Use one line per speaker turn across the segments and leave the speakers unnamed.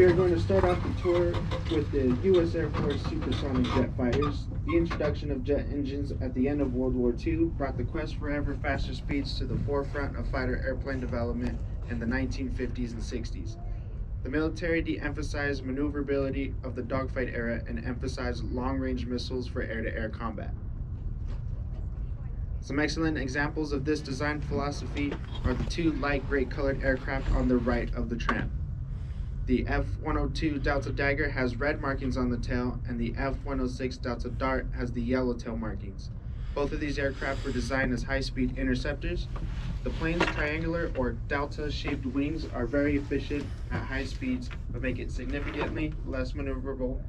are going to start off the tour with the U.S. Air Force supersonic jet fighters. The introduction of jet engines at the end of World War II brought the quest for ever faster speeds to the forefront of fighter airplane development in the 1950s and 60s. The military de-emphasized maneuverability of the dogfight era and emphasized long-range missiles for air-to-air combat. Some excellent examples of this design philosophy are the two light gray colored aircraft on the right of the tram. The F-102 Delta Dagger has red markings on the tail, and the F-106 Delta Dart has the yellow tail markings. Both of these aircraft were designed as high-speed interceptors. The plane's triangular or delta-shaped wings are very efficient at high speeds, but make it significantly less maneuverable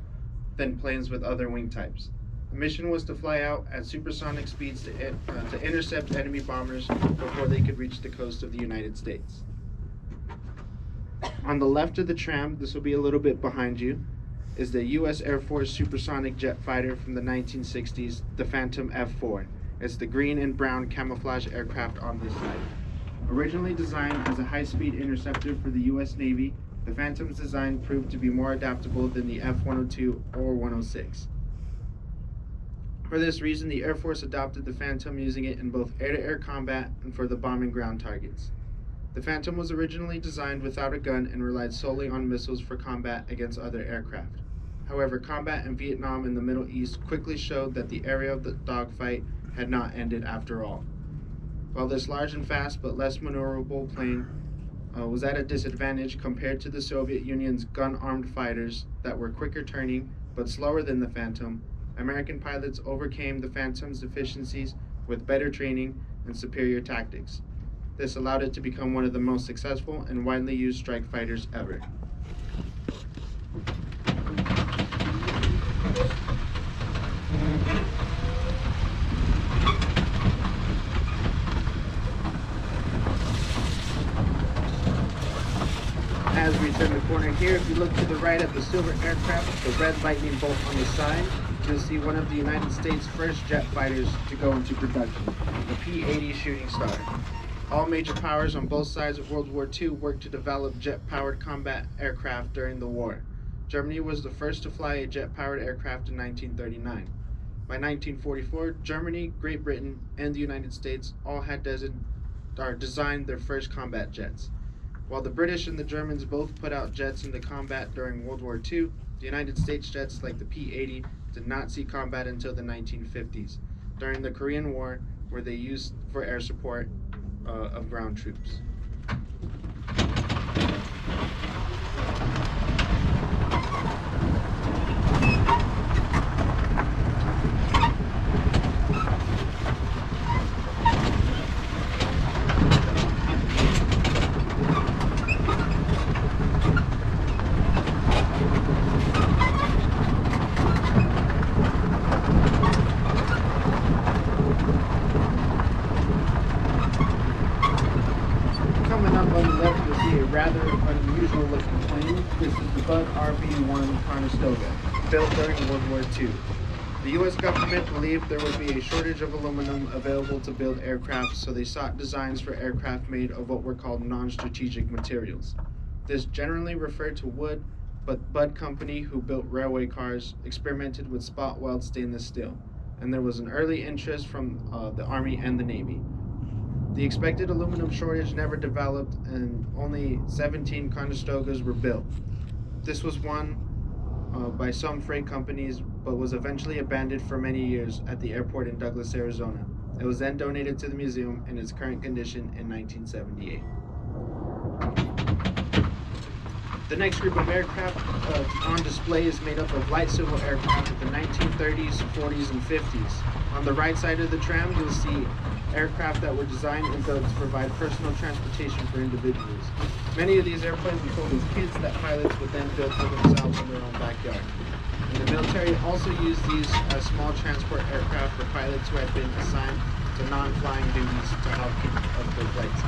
than planes with other wing types. The mission was to fly out at supersonic speeds to intercept enemy bombers before they could reach the coast of the United States. On the left of the tram, this will be a little bit behind you, is the U.S. Air Force supersonic jet fighter from the 1960s, the Phantom F-4. It's the green and brown camouflage aircraft on this side. Originally designed as a high-speed interceptor for the U.S. Navy, the Phantom's design proved to be more adaptable than the F-102 or 106. For this reason, the Air Force adopted the Phantom, using it in both air-to-air combat and for the bombing ground targets. The Phantom was originally designed without a gun and relied solely on missiles for combat against other aircraft. However, combat in Vietnam and the Middle East quickly showed that the era of the dogfight had not ended after all. While this large and fast but less maneuverable plane was at a disadvantage compared to the Soviet Union's gun-armed fighters that were quicker turning but slower than the Phantom, American pilots overcame the Phantom's deficiencies with better training and superior tactics. This allowed it to become one of the most successful and widely used strike fighters ever. As we turn the corner here, if you look to the right at the silver aircraft, the red lightning bolt on the side, you'll see one of the United States' first jet fighters to go into production, the P-80 Shooting Star. All major powers on both sides of World War II worked to develop jet-powered combat aircraft during the war. Germany was the first to fly a jet-powered aircraft in 1939. By 1944, Germany, Great Britain, and the United States all had designed their first combat jets. While the British and the Germans both put out jets into combat during World War II, the United States jets like the P-80 did not see combat until the 1950s, during the Korean War, where they used for air support of ground troops. Rather unusual looking plane. This is the Bud RB-1 Conestoga, built during World War II. The U.S. government believed there would be a shortage of aluminum available to build aircraft, so they sought designs for aircraft made of what were called non-strategic materials. This generally referred to wood, but Bud Company, who built railway cars, experimented with spot weld stainless steel, and there was an early interest from the Army and the Navy. The expected aluminum shortage never developed, and only 17 Conestogas were built. This was won by some freight companies, but was eventually abandoned for many years at the airport in Douglas, Arizona. It was then donated to the museum in its current condition in 1978. The next group of aircraft on display is made up of light civil aircraft of the 1930s, 40s, and 50s. On the right side of the tram, you'll see aircraft that were designed and built to provide personal transportation for individuals. Many of these airplanes were sold as kits that pilots would then build for themselves in their own backyard. And the military also used these as small transport aircraft for pilots who had been assigned to non-flying duties to help keep up their flights.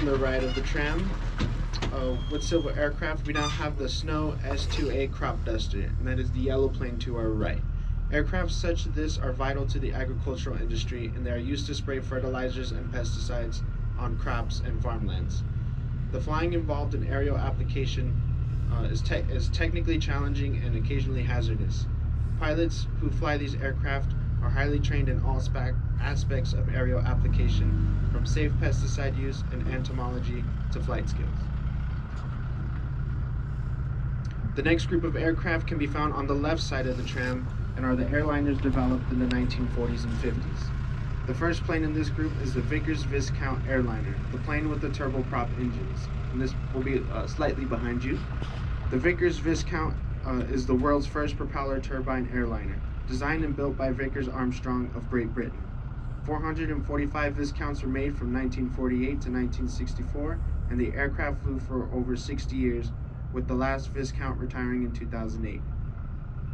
on the right of the tram, with civil aircraft, we now have the Snow S2A crop duster, and that is the yellow plane to our right. Aircraft such as this are vital to the agricultural industry, and they are used to spray fertilizers and pesticides on crops and farmlands. The flying involved in aerial application is technically challenging and occasionally hazardous. Pilots who fly these aircraft are highly trained in all aspects of aerial application, from safe pesticide use and entomology to flight skills. The next group of aircraft can be found on the left side of the tram and are the airliners developed in the 1940s and 50s. The first plane in this group is the Vickers Viscount airliner, the plane with the turboprop engines, and this will be slightly behind you. The Vickers Viscount is the world's first propeller turbine airliner, designed and built by Vickers Armstrong of Great Britain. 445 Viscounts were made from 1948 to 1964, and the aircraft flew for over 60 years, with the last Viscount retiring in 2008.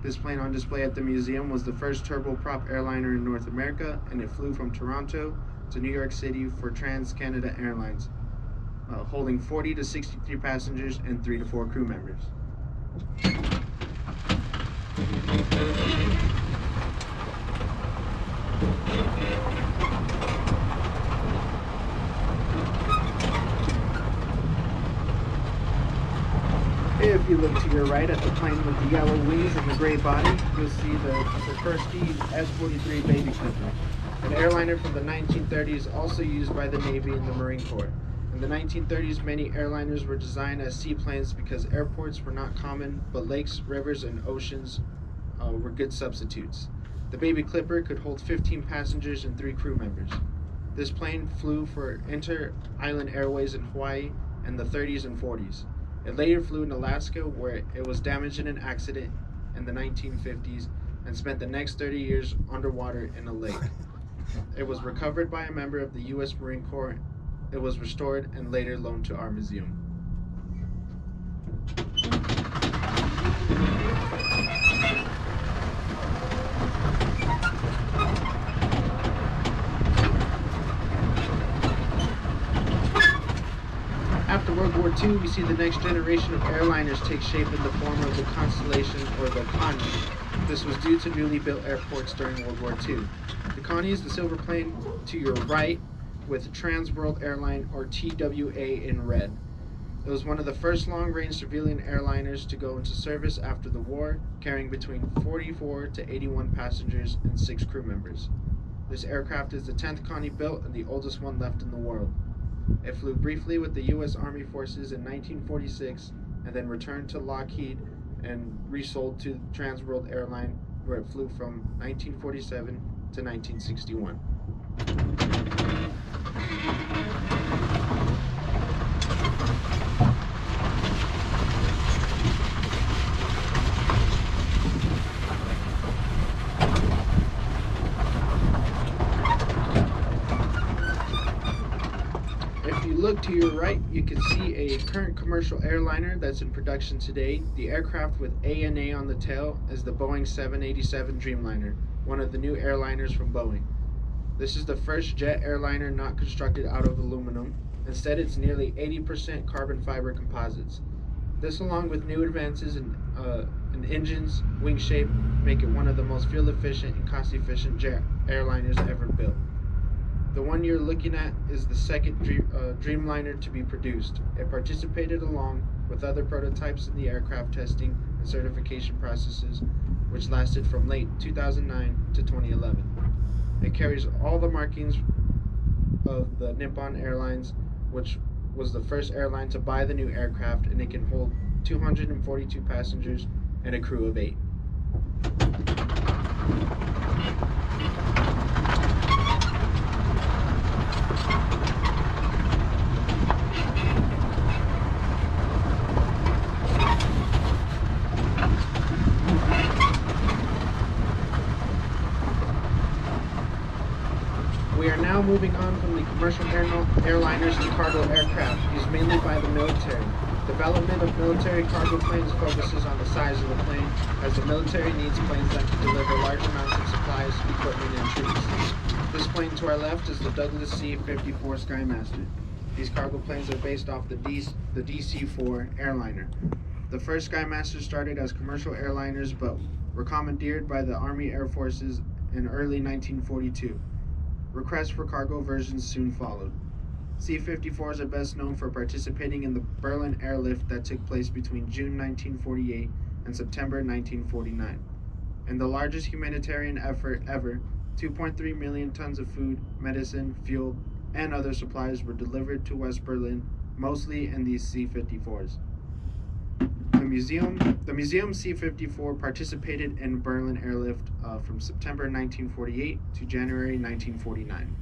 This plane on display at the museum was the first turboprop airliner in North America, and it flew from Toronto to New York City for Trans-Canada Airlines, holding 40 to 63 passengers and 3 to 4 crew members. If you look to your right at the plane with the yellow wings and the gray body, you'll see the Sikorsky S-43 Baby Clipper, an airliner from the 1930s also used by the Navy and the Marine Corps. In the 1930s, many airliners were designed as seaplanes because airports were not common, but lakes, rivers, and oceans were good substitutes. The Baby Clipper could hold 15 passengers and 3 crew members. This plane flew for Inter-Island Airways in Hawaii in the 30s and 40s. It later flew in Alaska, where it was damaged in an accident in the 1950s and spent the next 30 years underwater in a lake. It was recovered by a member of the U.S. Marine Corps. It was restored and later loaned to our museum. After World War II, we see the next generation of airliners take shape in the form of the Constellation or the Connie. This was due to newly built airports during World War II. The Connie is the silver plane to your right with Trans World Airline or TWA in red. It was one of the first long-range civilian airliners to go into service after the war, carrying between 44 to 81 passengers and 6 crew members. This aircraft is the 10th Connie built and the oldest one left in the world. It flew briefly with the U.S. Army Forces in 1946 and then returned to Lockheed and resold to Trans World Airline, where it flew from 1947 to 1961. If you look to your right, you can see a current commercial airliner that's in production today. The aircraft with ANA on the tail is the Boeing 787 Dreamliner, one of the new airliners from Boeing. This is the first jet airliner not constructed out of aluminum. Instead, it's nearly 80% carbon fiber composites. This, along with new advances in engines, wing shape, make it one of the most fuel-efficient and cost-efficient jet airliners ever built. The one you're looking at is the second Dreamliner to be produced. It participated along with other prototypes in the aircraft testing and certification processes, which lasted from late 2009 to 2011. It carries all the markings of the Nippon Airlines, which was the first airline to buy the new aircraft, and it can hold 242 passengers and a crew of 8. We are now moving on from the commercial airliners to cargo aircraft, used mainly by the military. Development of military cargo planes focuses on the size of the plane, as the military needs planes that can deliver large amounts of supplies, equipment, and troops. This plane to our left is the Douglas C-54 Skymaster. These cargo planes are based off the DC-4 airliner. The first Skymaster started as commercial airliners but were commandeered by the Army Air Forces in early 1942. Requests for cargo versions soon followed. C-54s are best known for participating in the Berlin airlift that took place between June 1948 and September 1949. In the largest humanitarian effort ever, 2.3 million tons of food, medicine, fuel, and other supplies were delivered to West Berlin, mostly in these C-54s. The museum C-54 participated in Berlin airlift from September 1948 to January 1949.